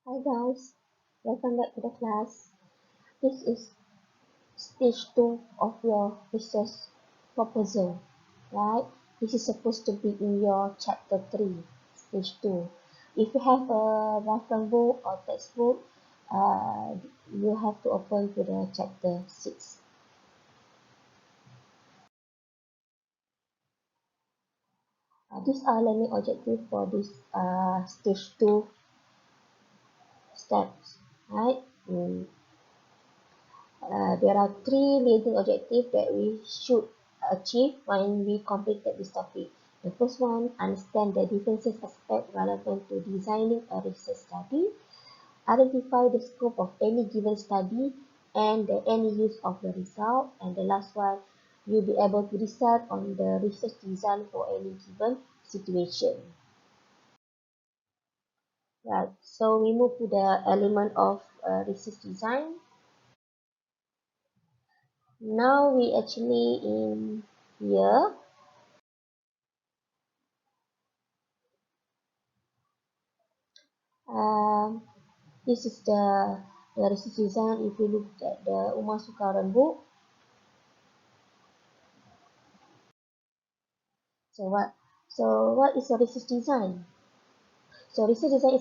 Hi guys, welcome back to the class. This is stage 2 of your research proposal, right? This is supposed to be in your chapter 3, stage 2. If you have a reference book or textbook, uh, you have to open to the chapter 6. These are learning objectives for this stage 2 steps, right? There are three leading objectives that we should achieve when we completed this topic. The first one, understand the differences aspect relevant to designing a research study, identify the scope of any given study and the any use of the result, and the last one, you'll be able to decide on the research design for any given situation. Right, so we move to the element of research design. Now we actually in here. Um, this is the research design. If you look at the Umar Sukaran book, so what is a research design? So research design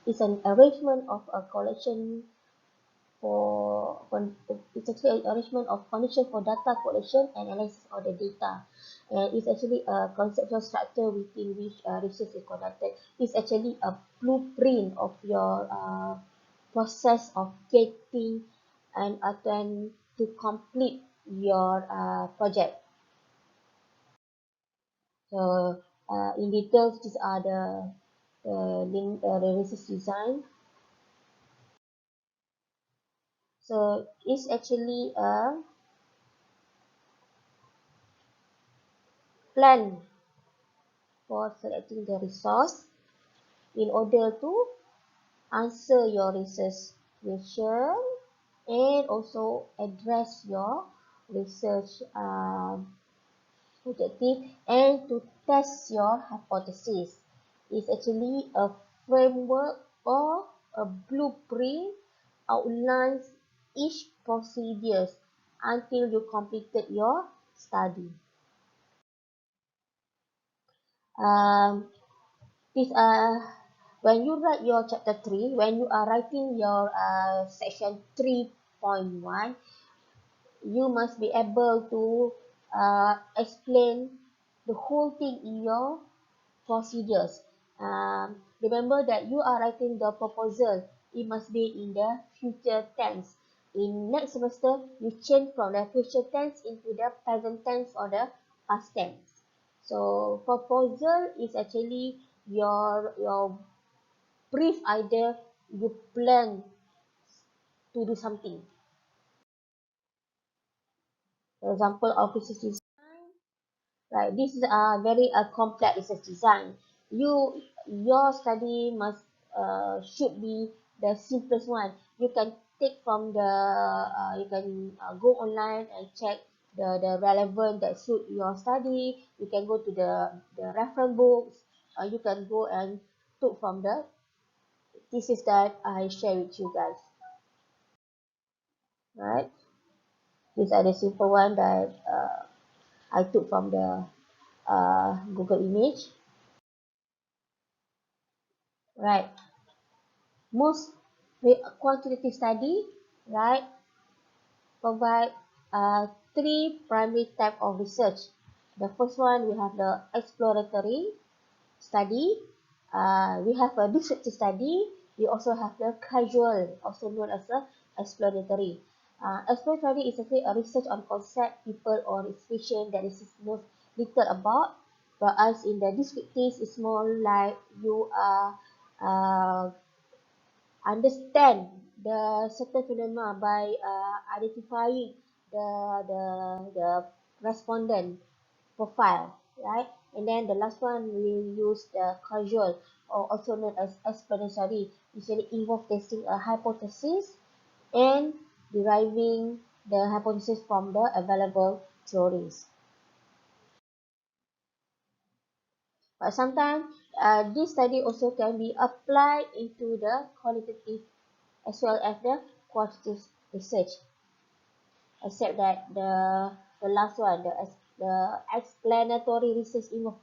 is an arrangement of a collection for it's actually an arrangement of condition for data collection and analysis of the data, and it's actually a conceptual structure within which research is conducted. It's actually a blueprint of your process of getting and then to complete your project. So in details, these are the research design. So it's actually a plan for selecting the resource in order to answer your research question and also address your research objective and to test your hypothesis. It's actually a framework or a blueprint outlines each procedures until you completed your study. Um, This when you write your chapter 3, when you are writing your section 3.1, you must be able to explain the whole thing in your procedures. Remember that you are writing the proposal. It must be in the future tense. In next semester, you change from the future tense into the present tense or the past tense. So proposal is actually your brief idea. You plan to do something. For example, of research design, right? This is a very complex research design. Your study must should be the simplest one. You can take from the you can go online and check the relevant that suit your study. You can go to the reference books. You can go and took from the thesis that I share with you guys, right? These are the simple one that I took from the Google image, right? Most quantitative study, right, provide three primary type of research. The first one, we have the exploratory study. We have a descriptive study. We also have the casual, also known as a exploratory. Exploratory is actually a research on concept, people, or institution that is most little about. Whereas in the descriptive, it's more like you are understand the certain phenomena by identifying the respondent profile, right? And then the last one we use the causal or also known as explanatory. Usually involve testing a hypothesis and deriving the hypothesis from the available theories. But sometimes this study also can be applied into the qualitative as well as the quantitative research, except that the last one, the explanatory research involved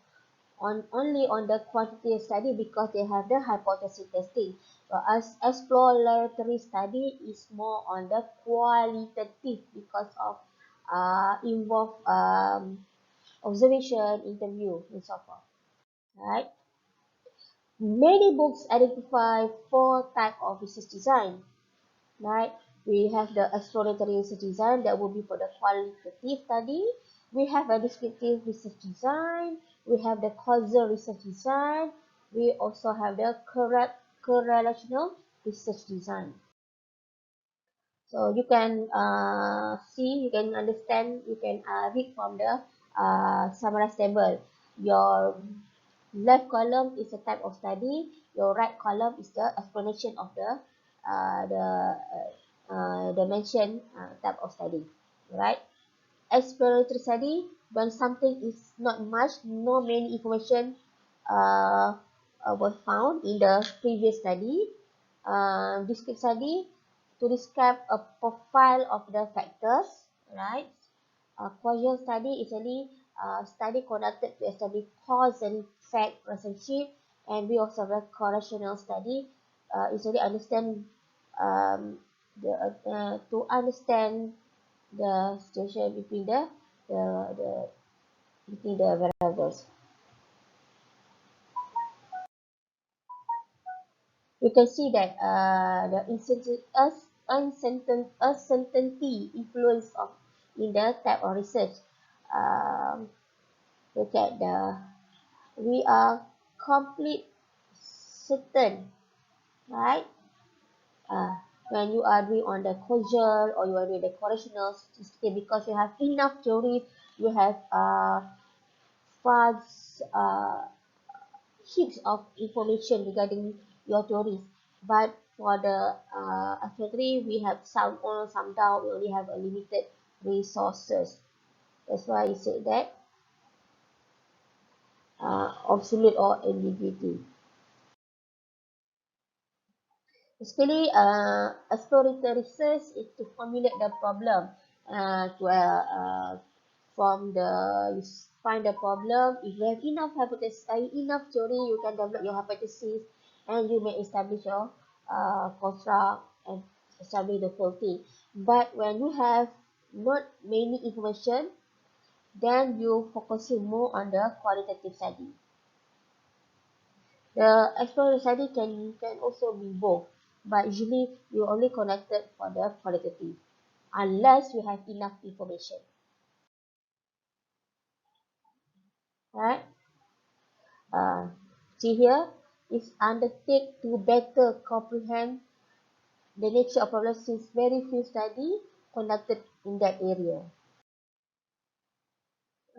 on only on the quantitative study because they have the hypothesis testing. Whereas exploratory study is more on the qualitative because of involve observation, interview, and so forth. Right? Many books identify four types of research design. Right? We have the exploratory research design that will be for the qualitative study. We have a descriptive research design. We have the causal research design. We also have the correlational research design. So you can see, you can understand, you can read from the summarized table. Your left column is a type of study. Your right column is the explanation of the mentioned type of study. Right? Exploratory study, when something is not much, no many information uh, was found in the previous study. Descriptive study, to describe a profile of the factors, right? Causal study is really study conducted to establish cause and effect relationship, and we also have a correlational study. Is really understand to understand the situation between the between the variables. You can see that the uncertainty influence of in the type of research. Um, Look at we are complete certain, right? Uh, when you are doing on the causal or you are doing the correlational statistic, because you have enough theory, you have fast heaps of information regarding your theories. But for the actually we have some or some doubt, we only have a limited resources. That's why I said that obsolete or ambiguity. Basically, exploratory research is to formulate the problem to from the you find the problem. If you have enough hypothesis, enough theory, you can develop your hypothesis, and you may establish your construct and establish the whole thing. But when you have not many information, then you focusing more on the qualitative study. The exploratory study can also be both, but usually you only connected for the qualitative, unless you have enough information. Right? Uh, See here is undertake to better comprehend the nature of problems since very few studies conducted in that area.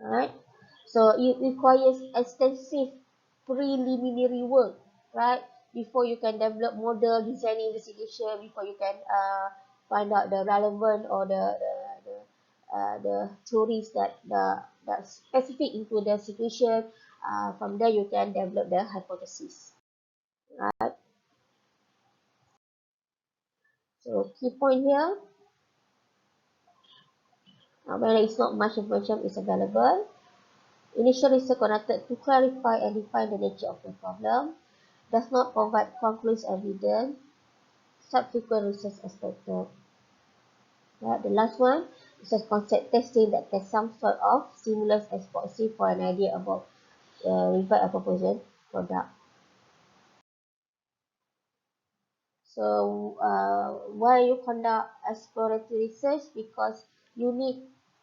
Right? So it requires extensive preliminary work, right? Before you can develop model, design investigation, before you can find out the relevant or the theories that specific into the situation. From there you can develop the hypothesis. Right? So key point here, when there is not much information is available. Initial research conducted to clarify and define the nature of the problem does not provide conclusive evidence. Subsequent research expected. Right, the last one is a concept testing that tests some sort of stimulus as proxy for an idea about revert a proposal product. So why you conduct exploratory research? Because you need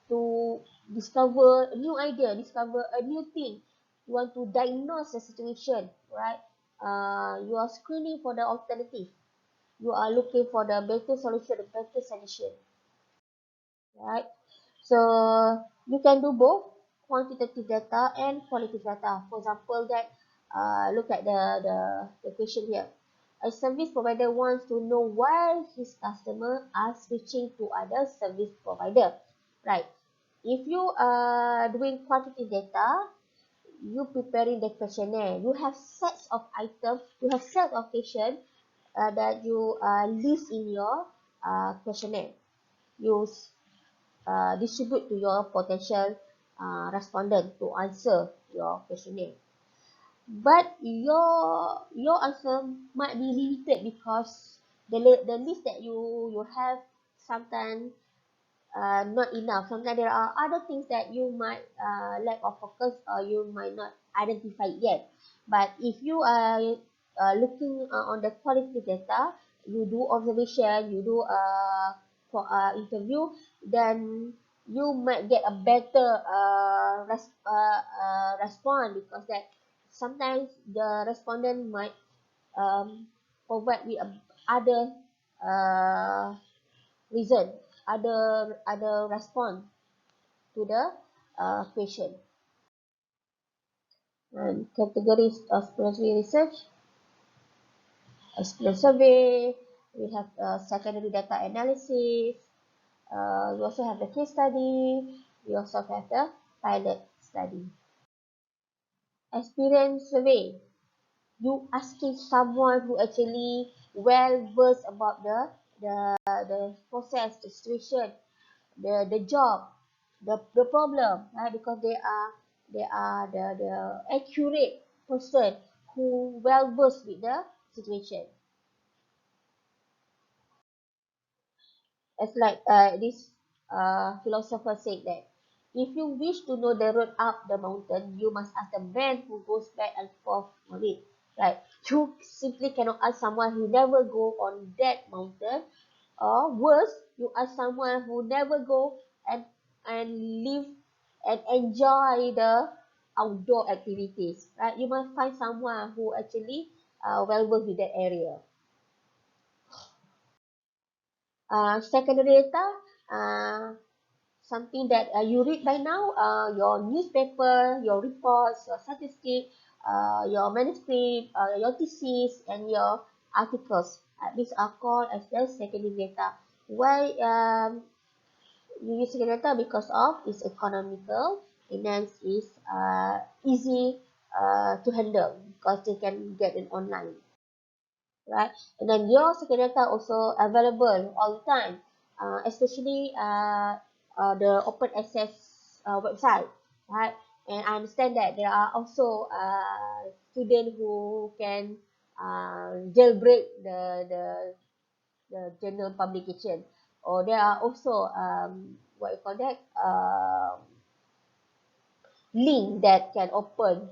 to discover a new idea, discover a new thing. You want to diagnose the situation, right? You are screening for the alternative. You are looking for the better solution, the better solution, right? So you can do both quantitative data and qualitative data. For example, that look at the question here. A service provider wants to know why his customer are switching to other service provider, right? If you are doing quantitative data, you preparing the questionnaire, you have sets of items, you have sets of questions that you list in your questionnaire. You distribute to your potential respondent to answer your questionnaire. But your answer might be limited because the list that you have sometimes not enough. Sometimes there are other things that you might lack of focus or you might not identify yet. But if you are looking on the qualitative data, you do observation, you do for interview, then you might get a better response, because that sometimes the respondent might um, provide with other uh, reason, other response to the question. And categories of exploratory research, experience survey, we have secondary data analysis, we also have the case study, we also have the pilot study. Experience survey, you asking someone who actually well versed about the process, the situation, the job, the problem, right? Because they are the accurate person who well versed with the situation. It's like this philosopher said that if you wish to know the road up the mountain, you must ask the man who goes back and forth on it. Right? You simply cannot ask someone who never go on that mountain, or worse, you ask someone who never go and live and enjoy the outdoor activities. Right? You must find someone who actually well versed with that area. Secondary data, uh, something that you read by now, your newspaper, your reports, your statistics, your manuscript, your thesis, and your articles. These are called as the secondary data. Why you use secondary data? Because of it's economical, and then it's easy to handle because they can get it online, right? And then your secondary data also available all the time, especially the open access website, right? And I understand that there are also students who can jailbreak the journal publication, or there are also what you call that link that can open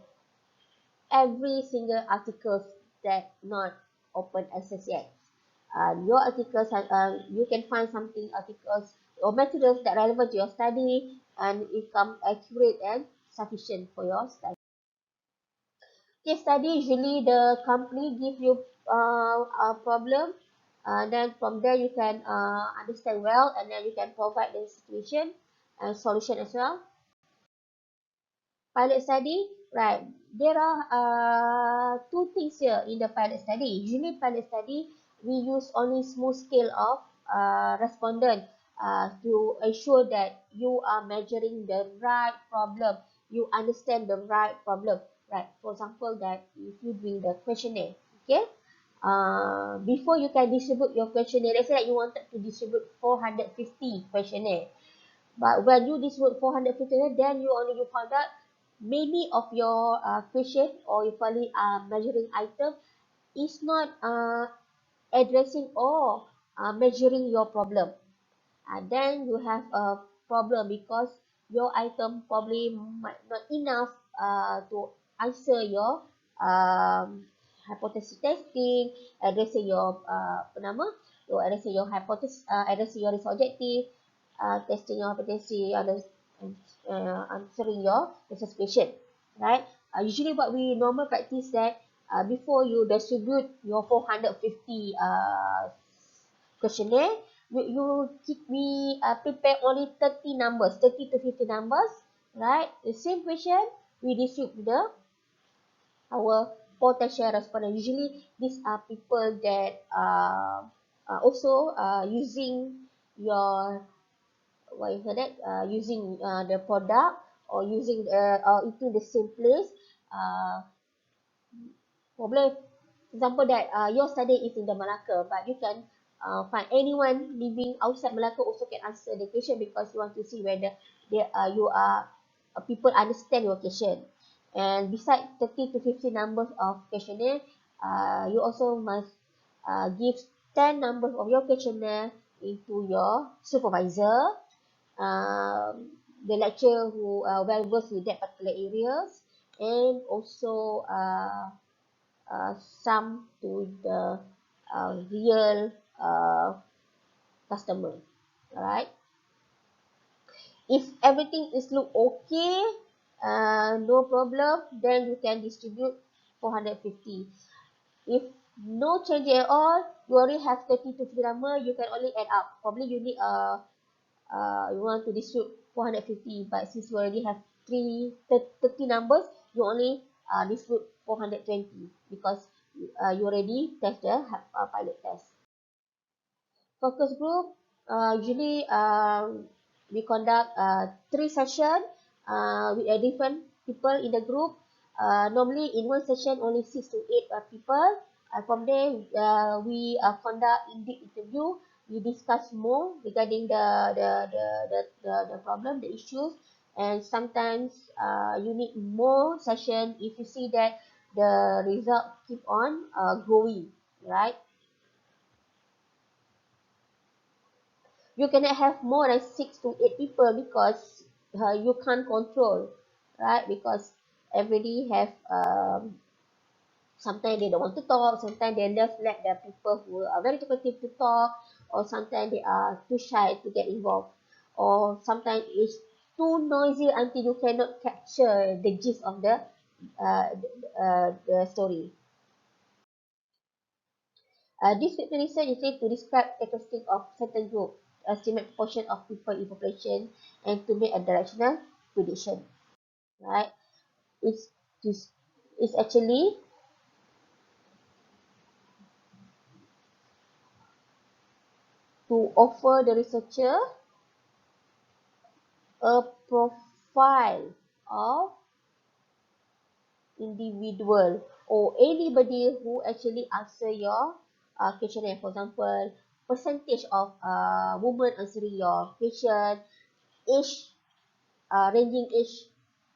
every single article that not open access yet. Your articles, you can find something articles or materials that relevant to your study and become accurate and sufficient for your study. Case study, usually the company give you a problem, then from there you can understand well, and then you can provide the situation and solution as well. Pilot study, right? There are two things here in the pilot study. Usually pilot study, we use only small scale of respondent to ensure that you are measuring the right problem, you understand the right problem, right? For example, that if you doing the questionnaire, okay, before you can distribute your questionnaire, let's say that you wanted to distribute 450 questionnaire. But when you distribute 450, then you found out many of your question, or you probably measuring item, is not addressing or measuring your problem. Then you have a problem because your item probably might not enough to answer your hypothesis testing, addressing your apa nama, your addressing your hypothesis, addressing your risk objective, testing your hypothesis, answering your research question, right? Usually what we normal practice that before you distribute your 450 questionnaire, we prepare only 30 numbers, 30 to 50 numbers, right? The same question we distribute to the our potential respondent. Usually these are people that also using your what you call that using the product or using or eating the same place, boleh, for example that your study is in the Malacca, but you can find anyone living outside Malacca also can answer the question, because you want to see whether you are people understand your question. And beside 30 to 50 numbers of questionnaire, you also must give 10 numbers of your questionnaire into your supervisor, um, the lecturer who are well versed with that particular areas, and also some to the real customer. Alright. If everything is look okay, no problem, then you can distribute 450. If no change at all, you already have 30 to 50 number, you can only add up. Probably you need you want to distribute 450, but since you already have 30 numbers, you only distribute 420, because you already test the pilot test. Focus group, usually we conduct 3 sessions with a different people in the group. Normally in one session only 6 to 8 people. From there we conduct in-depth interview. We discuss more regarding the problem, the issues, and sometimes you need more session if you see that the result keep on growing, right? You cannot have more than 6 to 8 people, because you can't control, right? Because everybody have sometimes they don't want to talk, sometimes they just let the people who are very talkative to talk, or sometimes they are too shy to get involved, or sometimes it's too noisy until you cannot capture the gist of the story. Descriptive research is used to describe characteristics of certain group, estimate proportion of people in population, and to make a directional prediction. Right? It's this it's actually to offer the researcher a profile of individual or anybody who actually answer your questionnaire. For example, percentage of women answering your question, age, ranging age,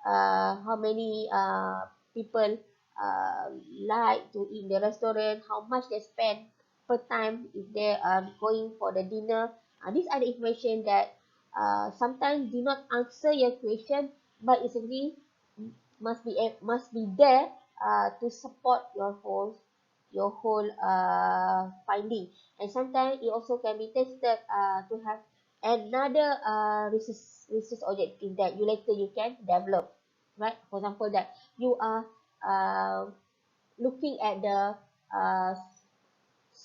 how many people uh, like to eat in the restaurant, how much they spend per time if they are going for the dinner. These are the information that sometimes do not answer your question, but it's really must be there to support your whole finding. And sometimes it also can be tested to have another research objective that you can develop, right? For example, that you are uh, looking at uh,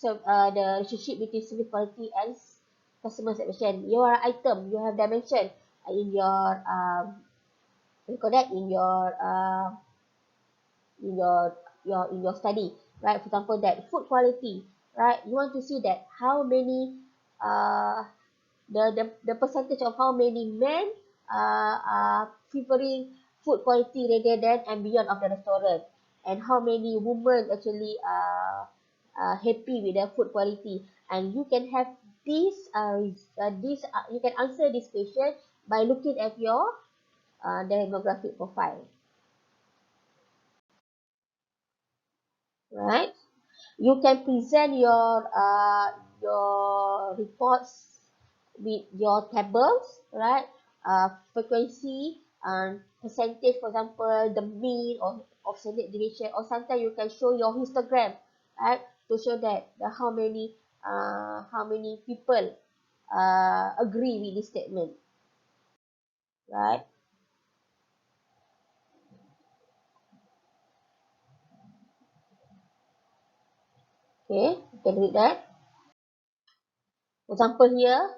the relationship between service quality and customer satisfaction. Your item, you have dimension in your you call that in your study, right? For example, that food quality, right? You want to see that how many uh the percentage of how many men are favoring food quality rather than and beyond of the restaurant, and how many women actually are happy with the food quality. And you can have you can answer this question by looking at your demographic profile, right? You can present your reports with your tables, right? Frequency and percentage, for example, the mean of standard deviation, or sometimes you can show your histogram, right? To show that how many people agree with this statement, right? Okay, you can read that. For example, here,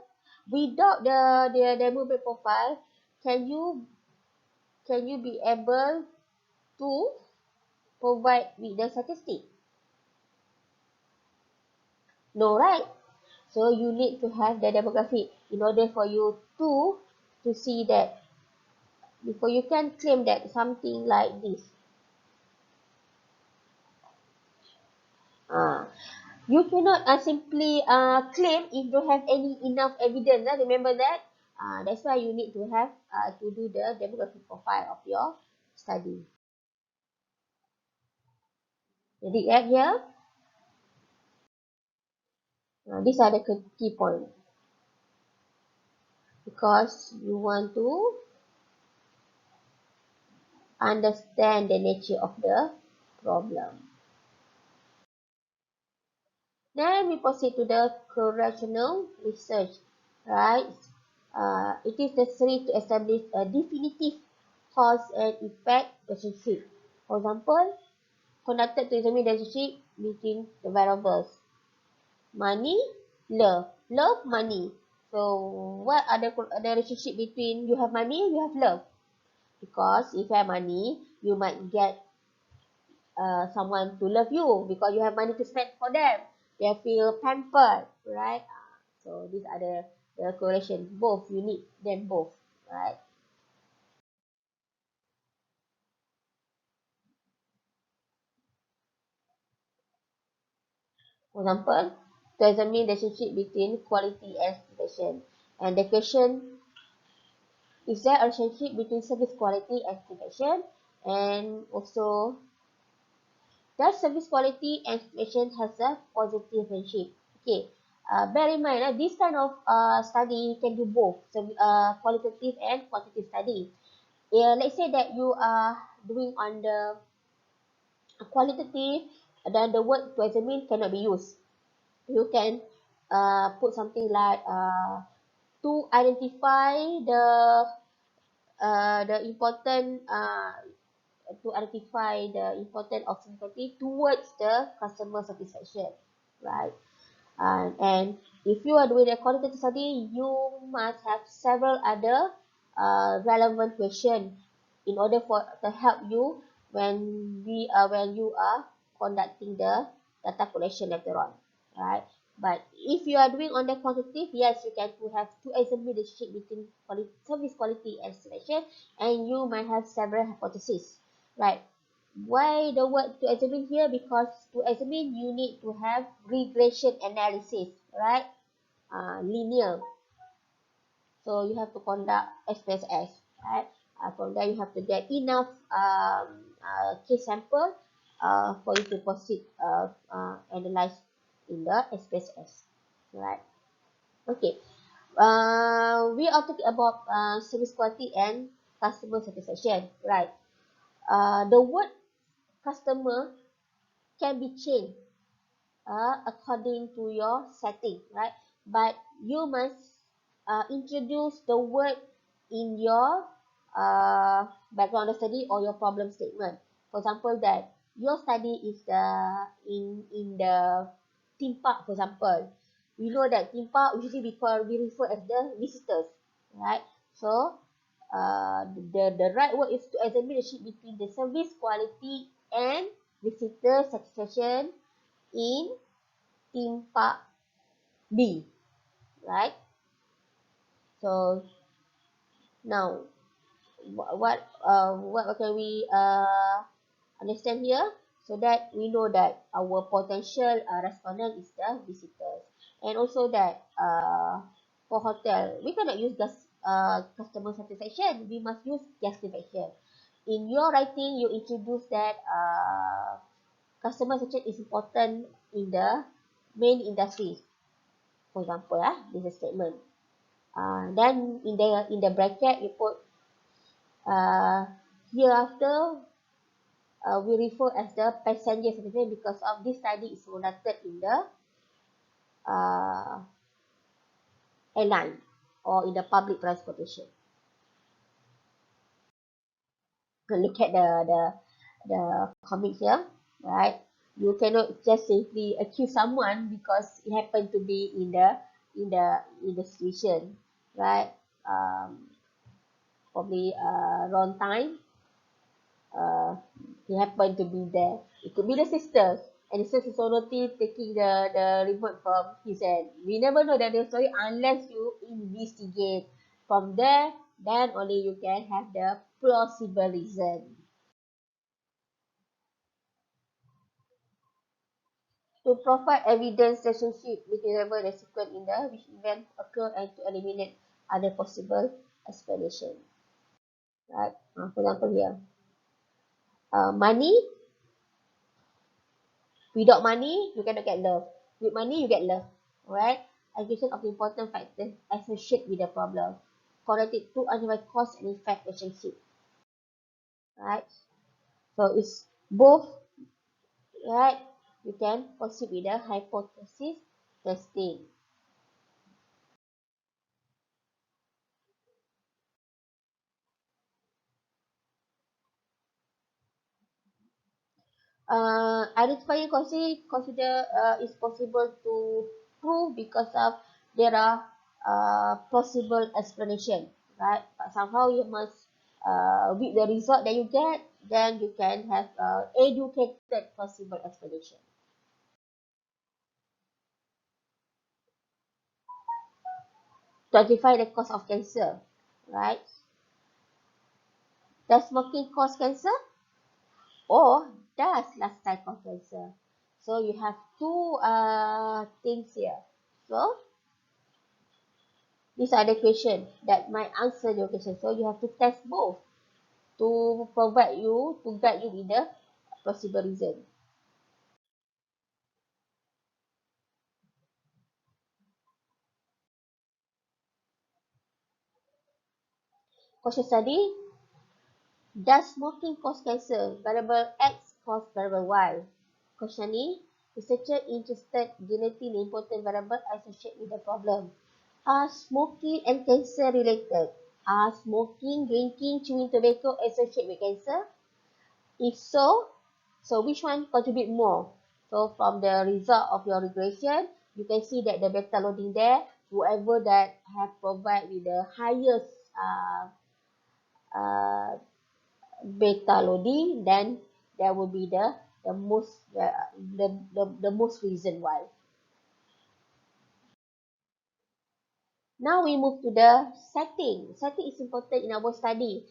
without the demographic profile, can you be able to provide with the statistic? No, right? So you need to have the demographic in order for you to see that before you can claim that something like this. You cannot simply claim if you don't have any enough evidence. Remember that. That's why you need to have to do the demographic profile of your study. Jadi add here. These are the key points because you want to understand the nature of the problem. Then we proceed to the correlational research, right? It is necessary to establish a definitive cause and effect relationship. For example, conducted to examine the relationship between the variables money, love. Love, money. So, what are the relationship between you have money, you have love? Because if you have money, you might get someone to love you because you have money to spend for them. They feel pampered, right? So these are the correlation. Both you need them both, right? For example, to examine the relationship between quality and satisfaction. And the question is there a relationship between service quality and satisfaction? And also, does service quality and satisfaction has a positive relationship? Okay. Bear in mind, this kind of study can do both, so, qualitative and quantitative study. Let's say that you are doing on the qualitative, then the word to examine cannot be used. You can put something like to identify the important to identify the important of security towards the customer satisfaction, right? And if you are doing a qualitative study, you must have several other relevant questions in order for to help you when you are conducting the data collection later on, right? But if you are doing on the quantitative, yes, you can to have to examine the relationship between service quality and selection, and you might have several hypotheses, right? Why the word to examine here? Because to examine, you need to have regression analysis, right? Linear. So you have to conduct SPSS, right? From there, you have to get enough case sample for you to proceed analyze in the SPSS, right? Okay. We are talking about service quality and customer satisfaction, right? The word customer can be changed according to your setting, right? But you must introduce the word in your background study or your problem statement. For example, that your study is in the theme park, for example. We know that theme park usually we refer as the visitors, right? So the right word is to examine the relationship between the service quality and visitor satisfaction in theme park B, right? So now, what can we understand here? So that we know that our potential respondent is the visitors, and also that for hotel we cannot use just customer satisfaction. We must use guest satisfaction. In your writing, you introduce that customer satisfaction is important in the main industries. For example, this is a statement. Then in the bracket you put uh, hereafter we refer as the passenger satisfaction because of this study is conducted in the uh, airline or in the public transportation. Look at the comic here, right? You cannot just simply accuse someone because it happened to be in the situation, right? Probably wrong time he happened to be there. It could be the sisters, and the sister Sonoti taking the remote from his hand. We never know that the story unless you investigate. From there, then only you can have the plausible reason. To provide evidence relationship between variable and sequence in the which event occur and to eliminate other possible explanation. Right? For example here, money. Without money, you cannot get love. With money, you get love. Alright? Allocation of the important factors associated with the problem. Correlated to underlying cause and effect relationship. Right? So it's both, right? You can proceed with the hypothesis testing. Identifying consider is possible to prove because of there are possible explanation, right? But somehow you must with the result that you get, then you can have educated possible explanation. To identify the cause of cancer, right? Does smoking cause cancer, or does lifestyle cause cancer? So you have two things here. So these are the questions that might answer your question. So you have to test both to provide you, to guide you with the possible reason. Question study, does smoking cause cancer? Variable X cause variable Y. Question E, researcher interested generating the important variable associated with the problem. Are smoking and cancer related? Are smoking, drinking, chewing tobacco associated with cancer? If so, so which one contribute more? So from the result of your regression, you can see that the beta loading there, whoever that have provide with the highest uh, beta loading, then there will be the most the most reason why. Now we move to the setting. Setting is important in our study.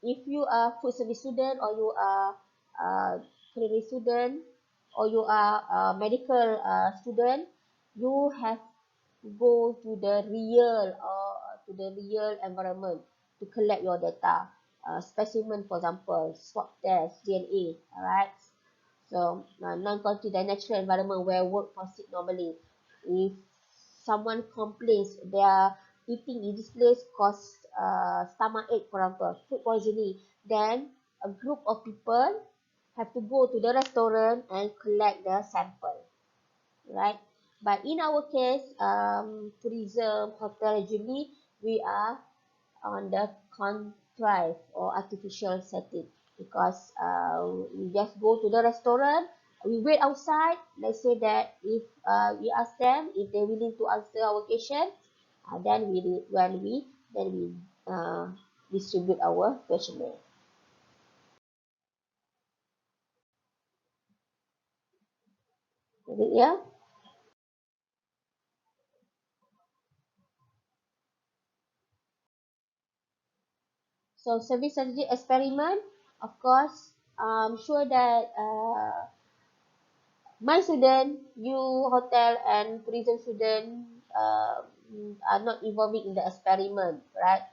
If you are food service student, or you are culinary student, or you are a medical student, you have to go to the real environment to collect your data. Specimen, for example, swab test, DNA, alright. So non-contact the natural environment where work proceed normally. If someone complains they are eating in this place cause stomach ache, for example, food poisoning, then a group of people have to go to the restaurant and collect the sample, right? But in our case, tourism, hotel, usually we are on the contrived or artificial setting, because we just go to the restaurant, we wait outside. Let's say that if we ask them if they're willing to answer our question, then we uh, distribute our questionnaire. Yeah. So service strategy experiment, of course, I'm sure that my student, you hotel and tourism student are not involving in the experiment, right?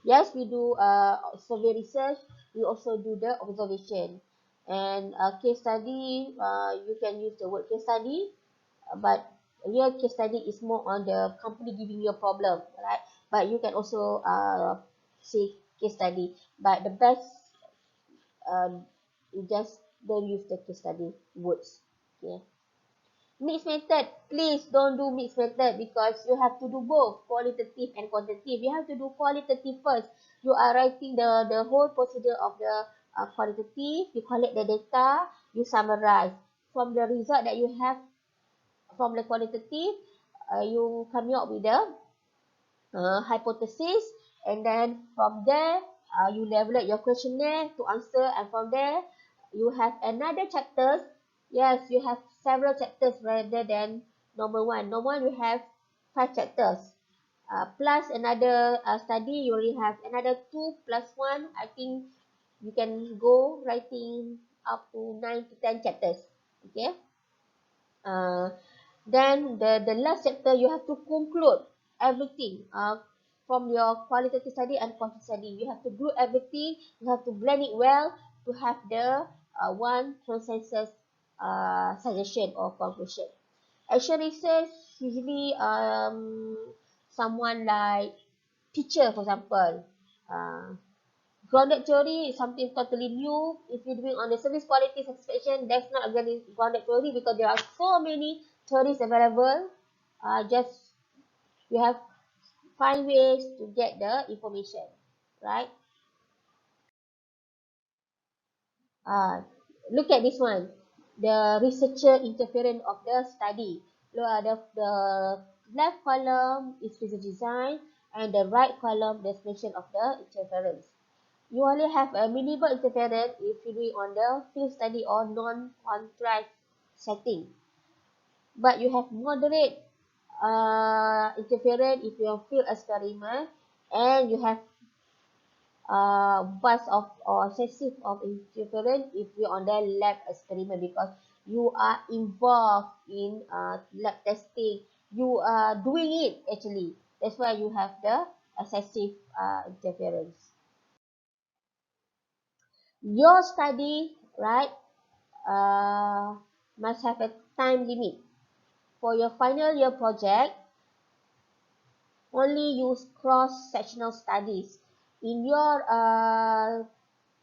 Yes, we do survey research. We also do the observation and case study. You can use the word case study, but real case study is more on the company giving you a problem, right? But you can also say case study. But the best, you just don't use the case study words. Okay. Mixed method, please don't do mixed method, because you have to do both qualitative and quantitative. You have to do qualitative first. You are writing the whole procedure of the qualitative. You collect the data, you summarize. From the result that you have from the qualitative, you come up with the hypothesis, and then from there you level your questionnaire to answer, and from there you have another chapters. Yes, you have several chapters rather than normal one. Normal one you have 5 chapters. plus another study, you already have another 2 plus 1. I think you can go writing up to 9 to 10 chapters. Okay. Uh, then the last chapter, you have to conclude everything from your qualitative study and quantitative study. You have to do everything. You have to blend it well to have the one consensus suggestion or conclusion. Action research usually someone like teacher, for example. Grounded theory is something totally new. If you're doing on the service quality satisfaction, that's not a grounded theory because there are so many theories available. Just you have find ways to get the information, right? Uh, Look at this one, the researcher interference of the study. The left column is research design and the right column the explanation of the interference. You only have a minimal interference if you're doing on the field study or non-contrast setting. But you have moderate interference if you have field experiment, and you have burst of or excessive of interference if you're on the lab experiment because you are involved in lab testing. You are doing it actually. That's why you have the excessive interference. Your study, right, uh, must have a time limit. For your final year project, only use cross-sectional studies. In your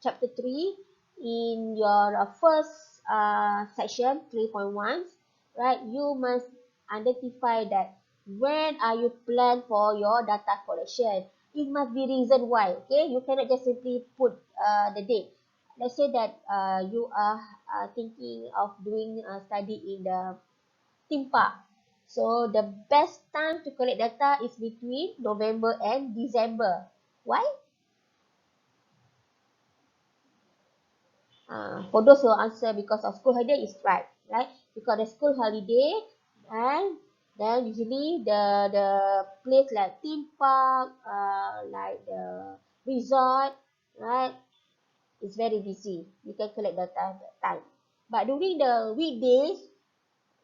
chapter 3, in your first section 3.1, right, you must identify that when are you plan for your data collection. It must be reason why. Okay, you cannot just simply put the date. Let's say that you are thinking of doing a study in the theme park. So the best time to collect data is between November and December. Why? For those who answer because of school holiday is right? Because the school holiday, and then usually the place like theme park, like the resort, right, is very busy. You can collect data at that time. But during the weekdays,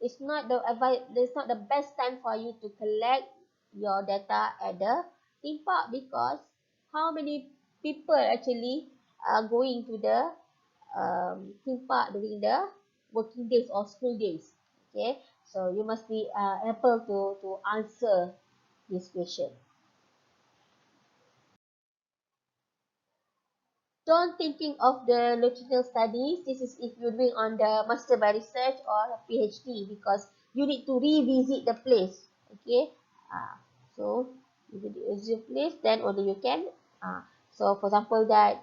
it's not the best time for you to collect your data at the theme park because how many people actually are going to the theme park during the working days or school days. Okay, so you must be able to answer this question. Don't thinking of the longitudinal studies. This is if you're doing on the master by research or PhD because you need to revisit the place. Okay. So if you visit the place, then only you can. So for example that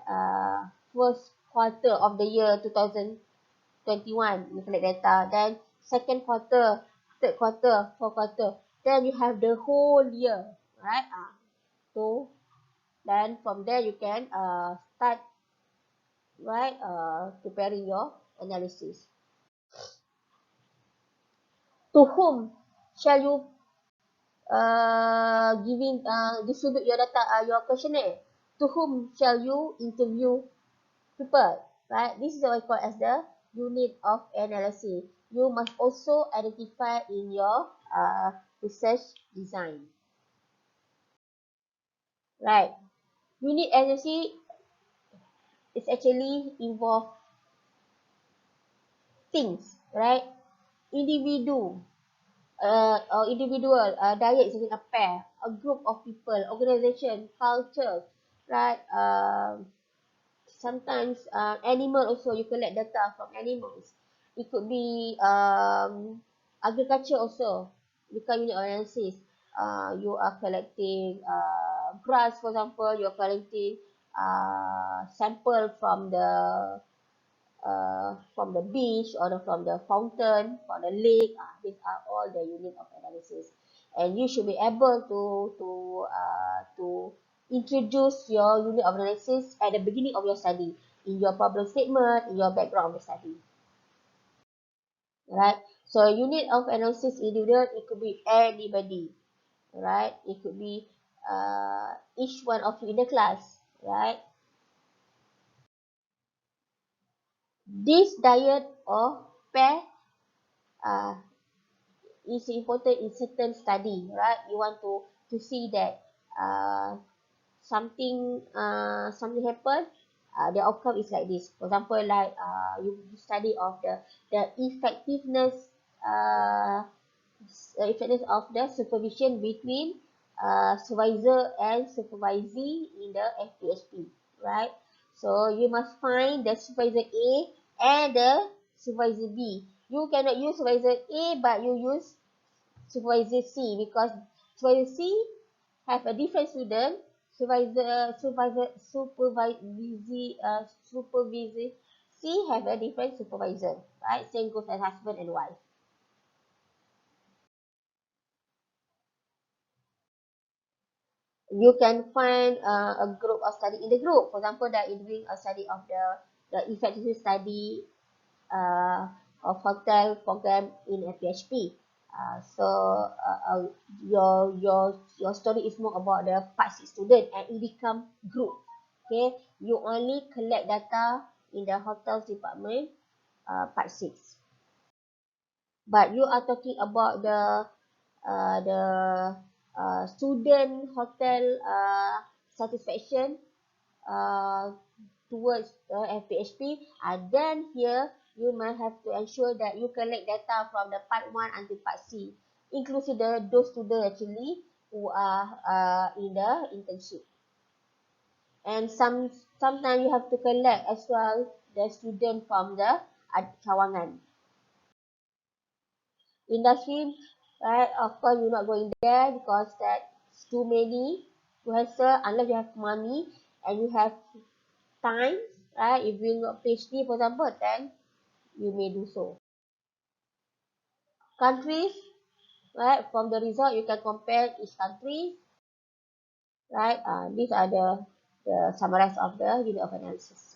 first quarter of the year 2021 you collect data. Then second quarter, third quarter, fourth quarter. Then you have the whole year, right? So then from there you can start, right, preparing your analysis. To whom shall you distribute your data, your questionnaire? To whom shall you interview people? Right, this is what we call as the unit of analysis. You must also identify in your research design. Right, unit analysis is actually involve things, right? Individu or individual, diet is a pair, a group of people, organization, culture, right? Sometimes animal also, you collect data from animals. It could be agriculture also, because unit analysis. You are collecting grass, for example, you are collecting sample from the beach or from the fountain, from the lake. These are all the unit of analysis, and you should be able to introduce your unit of analysis at the beginning of your study, in your problem statement, in your background of the study, right? So unit of analysis individual, it could be anybody, right? It could be each one of you in the class, right? This diet or pair uh, is important in certain study, right? You want to see that something happen, the outcome is like this. For example, like you study of the effectiveness uh, effectiveness of the supervision between supervisor and supervisee in the FPHP, right? So you must find the supervisor A and the supervisor B. You cannot use supervisor A, but you use supervisor C, because supervisor C have a different student. Supervisor C have a different supervisor, right? Same goes as husband and wife. You can find a group of study in the group. For example, that is doing a study of the effective study uh, of hotel program in a PHP. So your story is more about the part 6 student, and it become group. Okay, you only collect data in the hotels department, part 6. But you are talking about the student hotel satisfaction uh, towards the FPHP, and then here you might have to ensure that you collect data from the part 1 until part C, inclusive those students actually who are in the internship. And sometimes you have to collect as well the student from the cawangan industry, right? Of course, you're not going there because that's too many to hassle unless you have money and you have time, right? If you got PhD, for example, then you may do so. Countries, right? From the result, you can compare each country, right? These are the summarize of the unit of analysis.